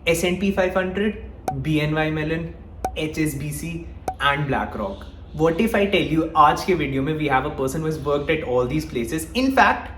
S&P 500, BNY Mellon, HSBC and BlackRock. What if I tell you आज के video में we have a person who has worked at all these places. In fact,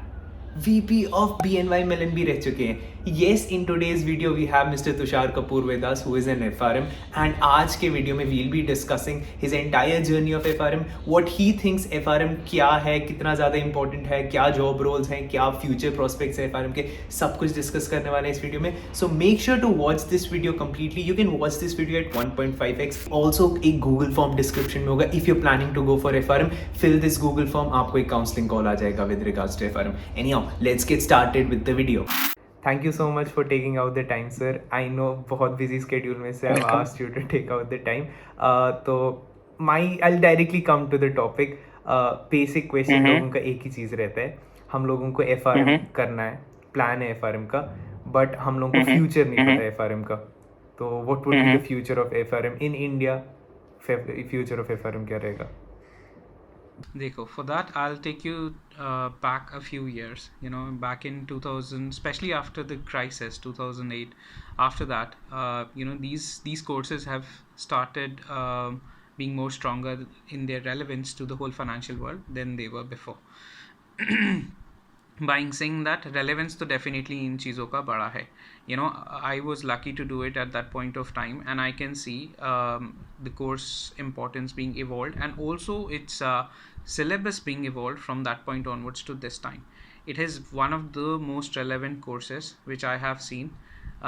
VP of BNY Mellon भी रह चुके हैं. Yes, in today's video we have Mr. Tushar Kapoor with us, who is an FRM, and आज के video में we'll be discussing his entire journey of FRM, what he thinks FRM क्या है, कितना ज़्यादा important है, क्या job roles हैं, क्या future prospects है FRM के, सब कुछ discuss करने वाले हैं इस वीडियो में. So make sure to watch this video completely. You can watch this video at 1.5x. Also एक Google form description में होगा. If you're planning to go for FRM, fill this Google form. आपको एक counseling call आ जाएगा with regards to FRM. Anyhow, let's get started with the video. Thank you so much for taking out the time, sir. I know बहुत busy schedule में से I've asked you to take out the time. तो I'll directly come to the topic. Basic question लोगों का एक ही चीज़ रहता है. हम लोगों को FRM करना है, प्लान है FRM का, but हम लोगों को फ्यूचर नहीं पता है FRM का. तो what would be the future of FRM in India? Future of FRM क्या रहेगा? Dekho, for that I'll take you back a few years, back in 2000, especially after the crisis 2008. After that, these courses have started being more stronger in their relevance to the whole financial world than they were before. By saying that, relevance तो definitely इन चीज़ों का बड़ा है. I was lucky to do it at that point of time, and I can see the course importance being evolved, and also its syllabus being evolved from that point onwards to this time. It is one of the most relevant courses which I have seen,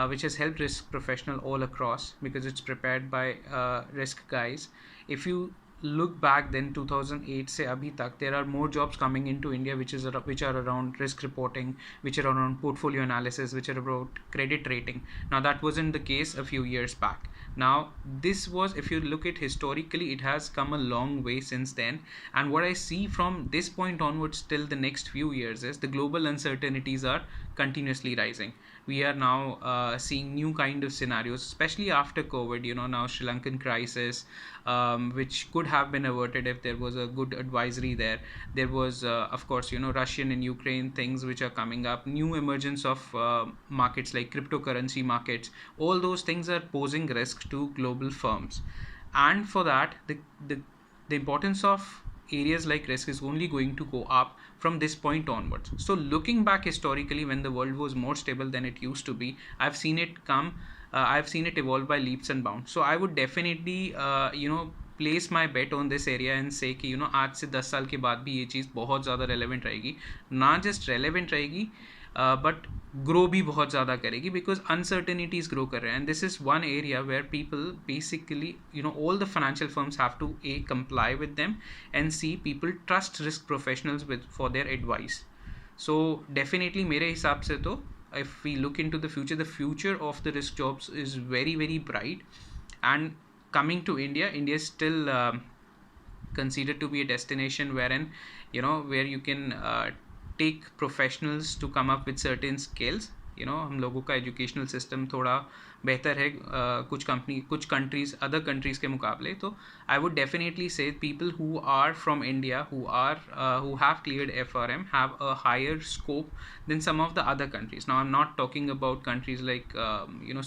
which has helped risk professional all across, because it's prepared by risk guys. If you look back then 2008 से अभी तक, there are more jobs coming into India which are around risk reporting, which are around portfolio analysis, which are about credit rating. Now that wasn't the case a few years back. Now this was, if you look at historically, it has come a long way since then, and what I see from this point onwards till the next few years is the global uncertainties are continuously rising. We are now seeing new kind of scenarios, especially after COVID, now Sri Lankan crisis, which could have been averted if there was a good advisory there. There was, of course, Russian and Ukraine things which are coming up, new emergence of markets like cryptocurrency markets. All those things are posing risk to global firms. And for that, the importance of areas like risk is only going to go up from this point onwards. So looking back historically, when the world was more stable than it used to be, I've seen it evolve by leaps and bounds. So I would definitely place my bet on this area and say कि आज से 10 साल के बाद भी ये चीज़ बहुत ज़्यादा relevant रहेगी. ना just relevant रहेगी, but grow भी बहुत ज़्यादा करेगी, because uncertainties grow कर रहे हैं. And this is one area where people basically, all the financial firms have to comply with them, and see people trust risk professionals for their advice. So definitely मेरे हिसाब से तो, if we look into the future of the risk jobs is very, very bright. And coming to India is still considered to be a destination wherein, where you can take professionals to come up with certain skills. हम लोगों का educational system थोड़ा बेहतर है कुछ countries, other countries के मुकाबले. तो I would definitely say people who are from India who have cleared FRM have a higher scope than some of the other countries. Now I am not talking about countries like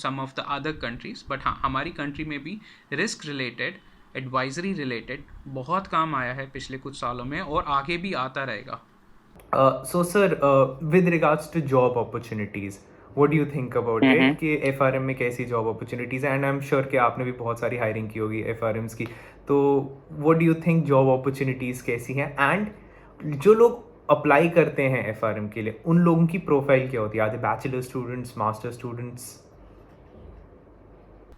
some of the other countries, but हाँ, हमारी country में भी risk related, advisory related बहुत काम आया है पिछले कुछ सालों में, और आगे भी आता रहेगा. So sir, with regards to job opportunities, what do you think about it कि FRM में कैसी job opportunities है? And I'm sure कि आपने भी बहुत सारी hiring की होगी FRMs की. तो what do you think job opportunities कैसी हैं? And जो लोग अप्लाई करते हैं FRM के लिए, उन लोगों की प्रोफाइल क्या होती है? आधे bachelor students, master students?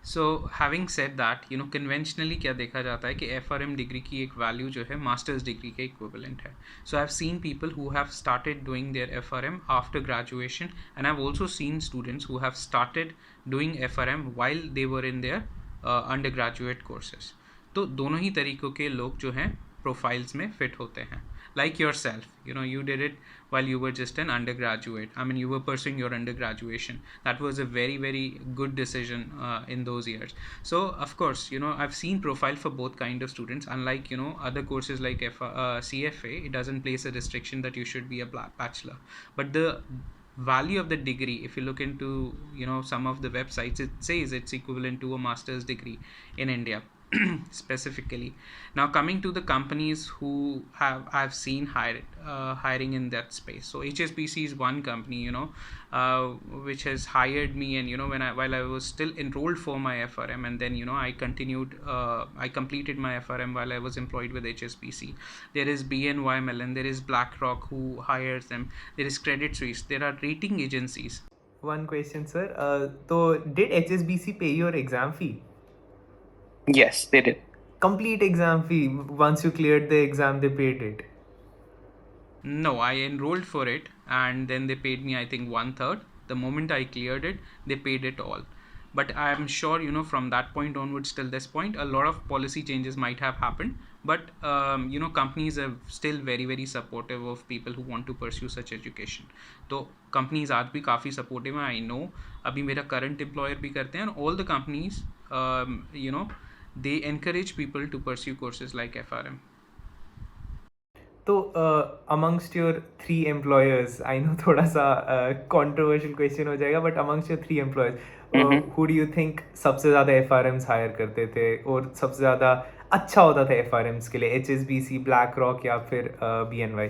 So having said that, conventionally क्या देखा जाता है कि FRM डिग्री की एक वैल्यू जो है मास्टर्स डिग्री के इक्विवेलेंट है. So I have seen people who have started doing their FRM after graduation, and I have also seen students who have started doing FRM while they were in their undergraduate courses. तो दोनों ही तरीक़ों के लोग जो हैं profiles में fit होते हैं. Like yourself, you did it while you were just an undergraduate. I mean, you were pursuing your undergraduation. That was a very, very good decision in those years. So of course, I've seen profile for both kind of students. Unlike other courses like CFA, it doesn't place a restriction that you should be a bachelor. But the value of the degree, if you look into, some of the websites, it says it's equivalent to a master's degree in India. Specifically, now coming to the companies who I've seen hiring in that space. So HSBC is one company, uh, which has hired me, and while I was still enrolled for my FRM, and then I completed my FRM while I was employed with HSBC. There is BNY Mellon, there is BlackRock who hires them, there is Credit Suisse, there are rating agencies. One question, sir. So, did HSBC pay your exam fee? Yes, they did. Complete exam fee. Once you cleared the exam, they paid it. No, I enrolled for it, and then they paid me, I think, one third. The moment I cleared it, they paid it all. But I am sure, from that point onwards till this point, a lot of policy changes might have happened. But, companies are still very, very supportive of people who want to pursue such education. तो companies आज भी काफ़ी supportive हैं, I know. अभी मेरा current employer भी करते हैं, and all the companies, they encourage people to pursue courses like FRM. तो amongst your 3 employers, I know थोड़ा सा controversial question हो जाएगा, but amongst your 3 employers, who do you think सबसे ज़्यादा FRMs hire करते थे और सबसे ज़्यादा अच्छा होता था FRMs के लिए, HSBC, BlackRock या फिर BNY?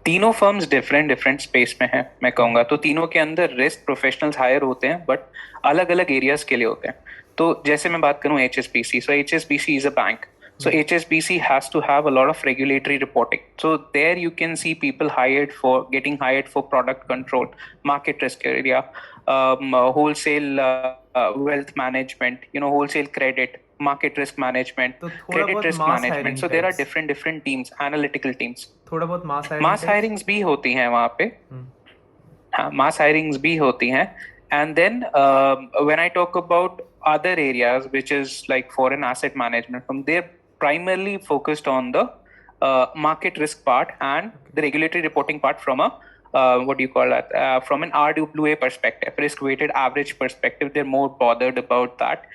तीनों फर्म्स डिफरेंट स्पेस में है, मैं कहूँगा। तो तीनों के अंदर रिस्क प्रोफेशनल्स हायर होते हैं, बट अलग अलग एरियाज के लिए होते हैं। तो जैसे मैं बात करूँ HSBC, so HSBC is a bank. So HSBC has to have a lot of regulatory reporting. So there you can see people getting hired for product control, market risk area, wholesale wealth management, wholesale credit, market risk management, तो थोड़ा credit बहुत risk mass management. hiring So there are types. different teams, analytical teams. थोड़ा बहुत मास hirings भी होती हैं वहाँ पे। हाँ, मास हायरिंग्स भी होती हैं। And then when I talk about other areas, which is like foreign asset management, from they're primarily focused on the market risk part and the regulatory reporting part from a what do you call that? From an RWA perspective, risk weighted average perspective, they're more bothered about that.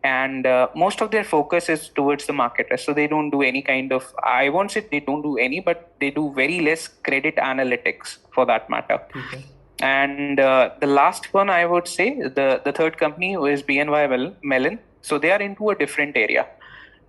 And most of their focus is towards the market risk. So they don't do any kind of, I won't say they don't do any, but they do very less credit analytics for that matter. ठीक है. And the last one, I would say, the third company is BNY Mellon. So they are into a different area.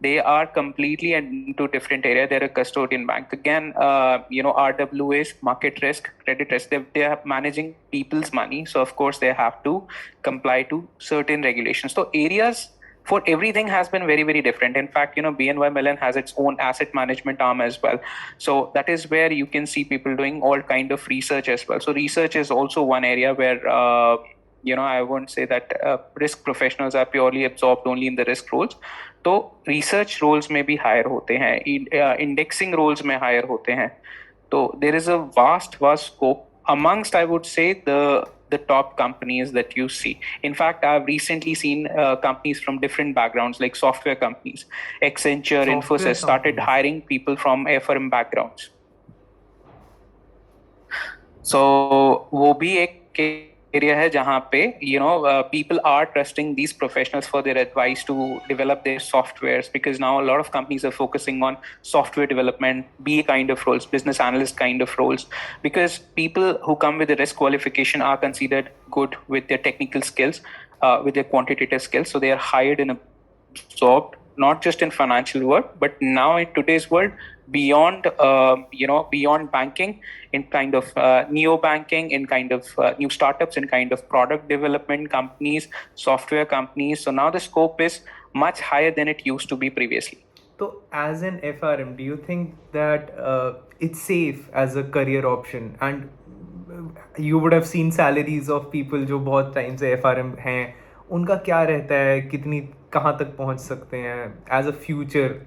They are completely into different area. They're a custodian bank. Again, RWAs, market risk, credit risk, they are managing people's money. So of course they have to comply to certain regulations. So areas for everything has been very, very different. In fact, BNY Mellon has its own asset management arm as well. So that is where you can see people doing all kind of research as well. So research is also one area where, I won't say that risk professionals are purely absorbed only in the risk roles. तो research roles में भी hire होते हैं, indexing roles में hire होते हैं. तो there is a vast scope amongst, I would say, the top companies that you see. In fact, I've recently seen companies from different backgrounds, like software companies. Accenture, Infosys started hiring people from FRM backgrounds. So वो भी एक area है जहाँ पे people are trusting these professionals for their advice to develop their softwares, because now a lot of companies are focusing on software development, BA kind of roles, business analyst kind of roles, because people who come with a risk qualification are considered good with their technical skills, with their quantitative skills. So they are hired and absorbed, not just in financial world, but now in today's world, beyond banking, in kind of neo banking, in kind of new startups, in kind of product development companies, software companies. So now the scope is much higher than it used to be previously. So as an FRM, do you think that it's safe as a career option? And you would have seen salaries of people जो बहुत time से FRM हैं, उनका क्या रहता है, कितनी कहाँ तक पहुँच सकते हैं as a future?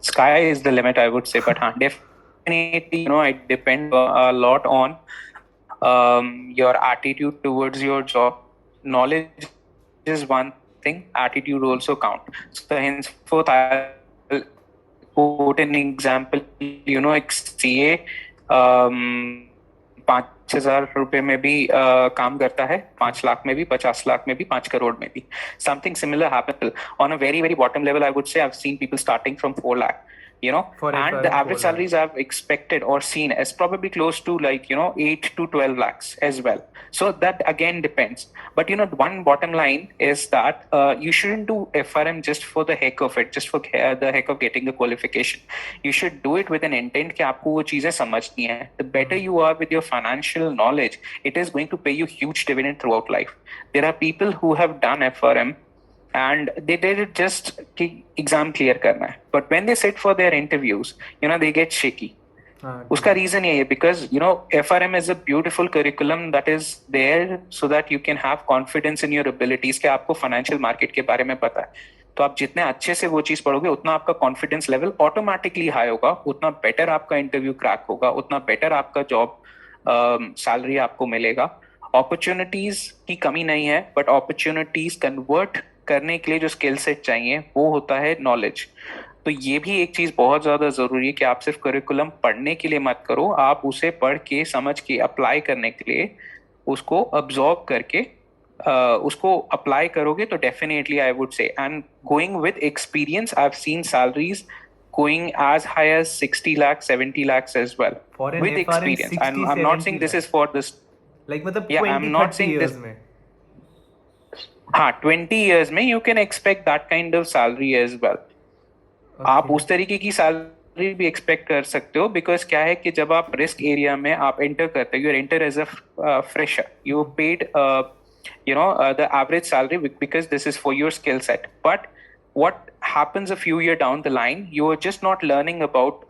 Sky is the limit, I would say, but definitely, it depends a lot on your attitude towards your job. Knowledge is one thing, attitude also count. So henceforth, I'll quote an example, एक CA 5,000 रुपए में भी काम करता है, 5 लाख में भी, 50 लाख में भी, 5 करोड़ में भी. Something similar happened on a very, very bottom level. I would say I've seen people starting from 4 lakh. For and the FRM average 4 salaries lakhs. I've expected or seen is probably close to like 8 to 12 lakhs as well. So that again depends. But one bottom line is that you shouldn't do FRM just for the heck of it, just for the heck of getting the qualification. You should do it with an intent कि आपको वो चीजें समझनी है. The better you are with your financial knowledge, it is going to pay you huge dividend throughout life. There are people who have done FRM and they did it just कि exam clear करना है, but when they sit for their interviews they get shaky. हाँ, उसका true. Reason ये है because FRM is a beautiful curriculum that is there so that you can have confidence in your abilities कि आपको financial market के बारे में पता है. तो आप जितने अच्छे से वो चीज पढ़ोगे उतना आपका कॉन्फिडेंस लेवल ऑटोमेटिकली हाई होगा, उतना बेटर आपका इंटरव्यू क्रैक होगा, उतना बेटर आपका जॉब सैलरी आपको मिलेगा. अपॉर्चुनिटीज की कमी नहीं है, बट अपॉर्चुनिटीज कन्वर्ट करने के लिए जो स्किल सेट चाहिए वो होता है नॉलेज. तो ये भी एक चीज बहुत ज्यादा जरूरी है कि आप सिर्फ करिकुलम पढ़ने के लिए मत करो, आप उसे पढ़ के समझ के अप्लाई करने के लिए उसको अब्सॉर्ब करके उसको अप्लाई करोगे तो डेफिनेटली आई वुड से. And going with experience I have scene salaries going as high as 60 lakhs 70 lakhs as well For an with FRM, experience. 60, And I'm not saying 70 this is lakhs. for this. Like मतलब Yeah, 20, I'm not 30 saying years this. में. हाँ, 20 years में you can expect that kind of salary as well. आप Okay. उस तरीके की salary भी expect कर सकते हो, बिकॉज क्या है कि जब आप रिस्क एरिया में आप एंटर करते हो, you enter as a fresher, you paid the average salary because this is for your skill set. But what happens a few years down the line, you are just not learning about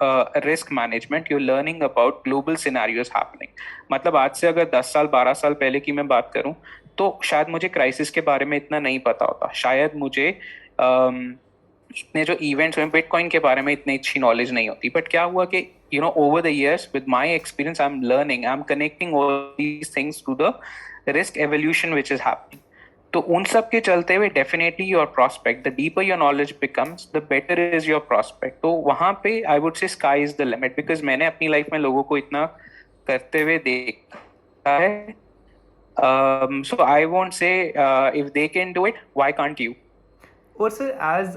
risk management, you're learning about global scenarios happening. मतलब आज से अगर 10 साल 12 साल पहले की मैं बात करूं तो शायद मुझे क्राइसिस के बारे में इतना नहीं पता होता, शायद मुझे इतने जो इवेंट्स हुए बिटकॉइन के बारे में इतनी अच्छी नॉलेज नहीं होती. बट क्या हुआ कि over the years with my experience I am learning, I am connecting all these things to the risk evolution which is happening. तो उन सब के चलते हुए definitely your prospect, the deeper your knowledge becomes the better is your prospect. तो वहां पे I would say sky is the limit, because मैंने अपनी लाइफ में लोगों को इतना करते हुए देखा है. So I won't say if they can do it, why can't you? और sir as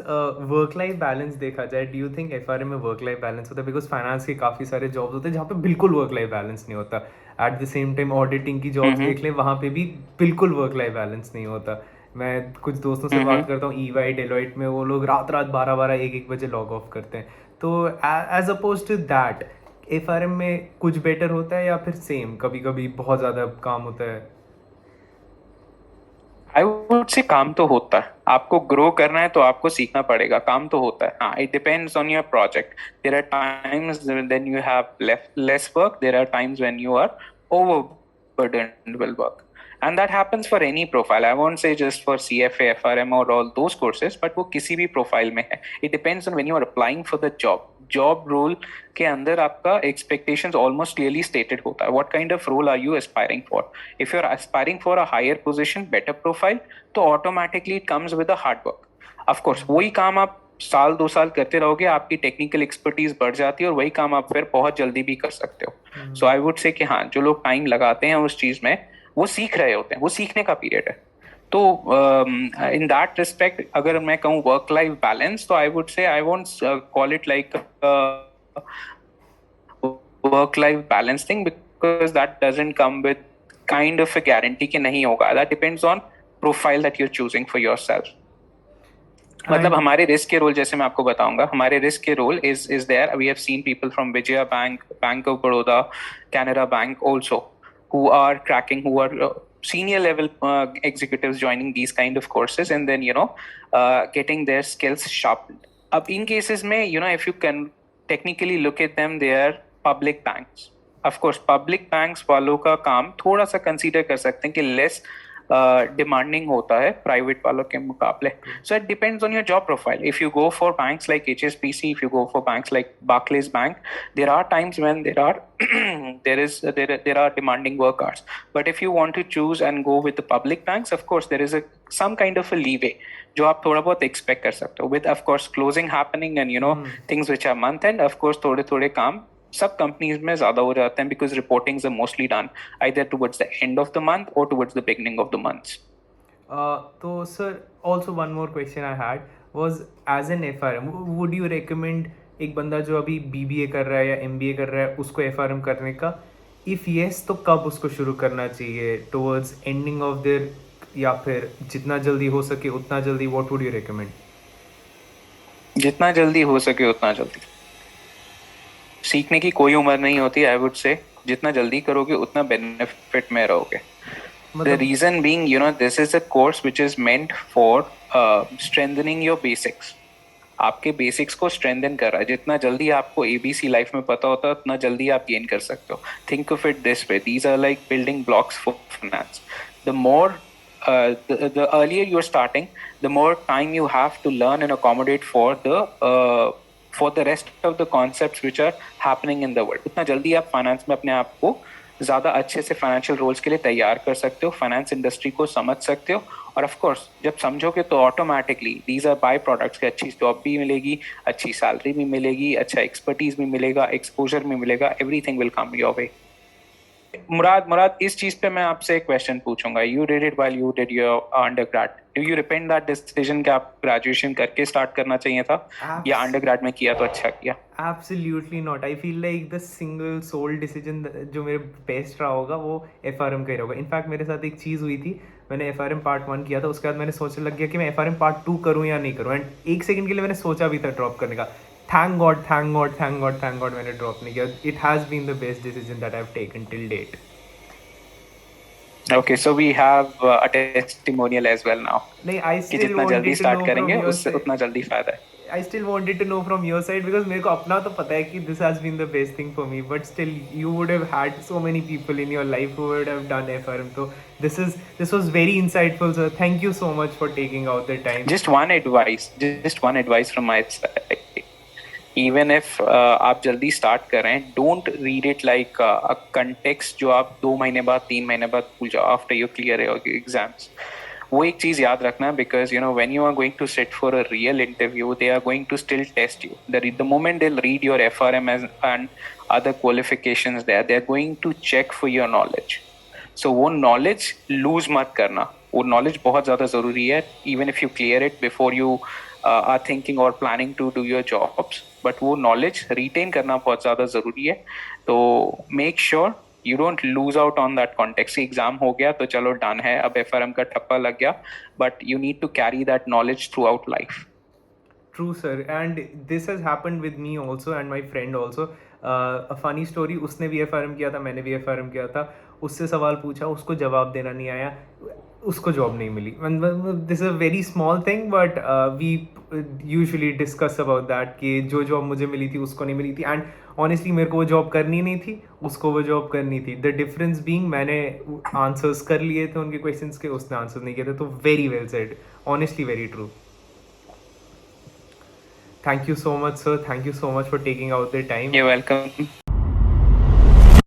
work life balance देखा जाए, डू यू थिंक FRM में वर्क लाइफ बैलेंस होता है? बिकॉज फाइनेंस के काफ़ी सारे जॉब्स होते हैं जहाँ पे बिल्कुल वर्क लाइफ बैलेंस नहीं होता. At the same time auditing की जॉब्स देख लें, वहाँ पे भी बिल्कुल वर्क लाइफ बैलेंस नहीं होता. मैं कुछ दोस्तों से बात करता हूँ EY डेलॉइट में, वो लोग रात रात 12-12 1-1 बजे लॉग ऑफ करते हैं. तो as opposed to that FRM में कुछ बेटर होता है या फिर सेम, कभी कभी बहुत ज़्यादा काम होता है? आई वुड से काम तो होता है, आपको ग्रो करना है तो आपको सीखना पड़ेगा, काम तो होता है. हाँ, it depends on your project. There are times when you have less work, there are times when you are overburdened with work, and that happens for any profile. I won't say just for CFA, FRM or all those courses, but वो किसी भी profile में है. It depends on when you are applying for the job role के अंदर आपका expectations almost clearly stated होता है. What kind of role are you aspiring for? If you're aspiring for a higher position, better profile, तो automatically it comes with a hard work. Of course, वही काम आप साल 2 साल करते रहोगे, आपकी टेक्निकल एक्सपर्टीज बढ़ जाती है और वही काम आप फिर बहुत जल्दी भी कर सकते हो. सो आई वुड से कि हाँ, जो लोग टाइम लगाते हैं उस चीज में, वो सीख रहे होते हैं, वो सीखने का पीरियड है. तो इन दैट रिस्पेक्ट अगर मैं कहूँ वर्क लाइफ बैलेंस, तो I would say I won't call it like work life balance thing, because that doesn't come with kind of a guarantee कि नहीं होगा. That depends on profile that you are choosing for yourself. मतलब हमारे risk के role, जैसे मैं आपको बताऊंगा, हमारे रिस्क के role is there. We have seen people from Vijaya bank, bank of Baroda, Canara bank also, who are cracking, who are senior level executives joining these kind of courses and then getting their skills sharpened. अब in cases में if you can technically look at them, they are public banks. Of course public banks वालों का काम थोड़ा सा consider कर सकते हैं कि less demanding होता है प्राइवेट वालों के मुकाबले. So it depends on your job profile. If you go for banks like HSBC, if you go for banks like Barclays Bank, there are times when there are there are demanding work hours. But if you want to choose and go with the public banks, of course there is some kind of a leeway जो आप थोड़ा बहुत expect कर सकते हो. With of course closing happening and things which are month end, of course थोड़े थोड़े काम सब कंपनीज में ज्यादा हो जाते हैं, because reportings are mostly done either towards the end of the month और towards the beginning of the months. So sir, also one more question I had was, as an FRM, would you recommend एक बंदा जो अभी BBA कर रहा है या MBA कर रहा है उसको FRM करने का? इफ़ येस तो कब उसको शुरू करना चाहिए? टुवर्ड्स एंडिंग ऑफ देयर, या फिर जितना जल्दी हो सके उतना जल्दी? What would you recommend? जितना जल्दी हो सके उतना जल्दी। सीखने की कोई उम्र नहीं होती, आई वुड से। जितना जल्दी करोगे उतना बेनिफिट में रहोगे। The मतलब reason being, this is a course which is meant for strengthening your basics. आपके बेसिक्स को स्ट्रेंथन कर रहा है। जितना जल्दी आपको ABC लाइफ में पता होता है उतना जल्दी आप गेन कर सकते हो। Think of it this way, these are like building blocks for finance. The more the earlier you're starting, the more time you have to learn and accommodate for the rest of the concepts which are happening in the world. उतना जल्दी आप finance में अपने आप को ज़्यादा अच्छे से फाइनेंशियल रोल्स के लिए तैयार कर सकते हो, फाइनेंस इंडस्ट्री को समझ सकते हो। और ऑफ कोर्स जब समझोगे तो automatically these are by products के अच्छी जॉब भी मिलेगी, अच्छी सैलरी भी मिलेगी, अच्छा एक्सपर्टीज भी मिलेगा, एक्सपोजर भी मिलेगा, everything will come your way. Murad, इस चीज पे मैं आपसे एक क्वेश्चन पूछूंगा। You did it while you did your undergrad, do you repent that decision कि आप ग्रेजुएशन करके स्टार्ट करना चाहिए था, या अंडरग्रेड में किया तो अच्छा किया? Absolutely not. I feel like the single sole decision जो मेरे बेस्ट रहा होगा वो FRM का ही रहा होगा. इनफैक्ट मेरे साथ एक चीज़ हुई थी, मैंने FRM पार्ट 1 किया था, उसके बाद मैंने सोचने लग गया कि मैं FRM पार्ट 2 करूँ या नहीं करूँ, एंड एक सेकंड के लिए मैंने सोचा भी था ड्रॉप करने का. Thank god, thank god, thank god, thank god मैंने ड्रॉप नहीं किया. It has been the best decision that I have taken till date. Okay, so we have a testimonial as well now नहीं, I कि still जितना जल्दी wanted to start know from करेंगे your उससे side. उतना जल्दी फायदा है। I still wanted to know from your side because मेरे को अपना तो पता है कि this has been the best thing for me, but still you would have had so many people in your life who would have done FRM. So this was very insightful, sir. Thank you so much for taking out the time. just one advice from my side. Even if आप जल्दी start कर रहे हैं, don't read it like a context जो आप 2 महीने बाद 3 महीने बाद भूल जाओ after you clear your exams. वो एक चीज याद रखना, because when you are going to sit for a real interview, they are going to still test you. The moment they read your FRM and other qualifications there, they are going to check for your knowledge. So वो knowledge loose मत करना, वो knowledge बहुत ज़्यादा ज़रूरी है। Even if you clear it before you are thinking और planning to do your jobs, but वो नॉलेज रिटेन करना बहुत ज़्यादा ज़रूरी है। तो make sure you don't lose out on that context. Exam हो गया तो चलो डन है, अब FRM का ठप्पा लग गया, but you need to carry that knowledge throughout life. True, sir. And this has happened with me also and my friend also. A funny story, उसने भी FRM किया था, मैंने भी FRM किया था. उससे सवाल पूछा, उसको जवाब देना नहीं आया, उसको जॉब नहीं मिली. This is a very small thing, but we usually discuss about that कि जो जॉब मुझे मिली थी उसको नहीं मिली थी. एंड ऑनेस्टली मेरे को वो जॉब करनी नहीं थी, उसको वो जॉब करनी थी. द डिफरेंस बीइंग मैंने आंसर्स कर लिए थे उनके क्वेश्चंस के, उसने आंसर्स नहीं किए थे. तो very well said, honestly very true. Thank you so much, sir. Thank you so much for taking out the time. You're welcome.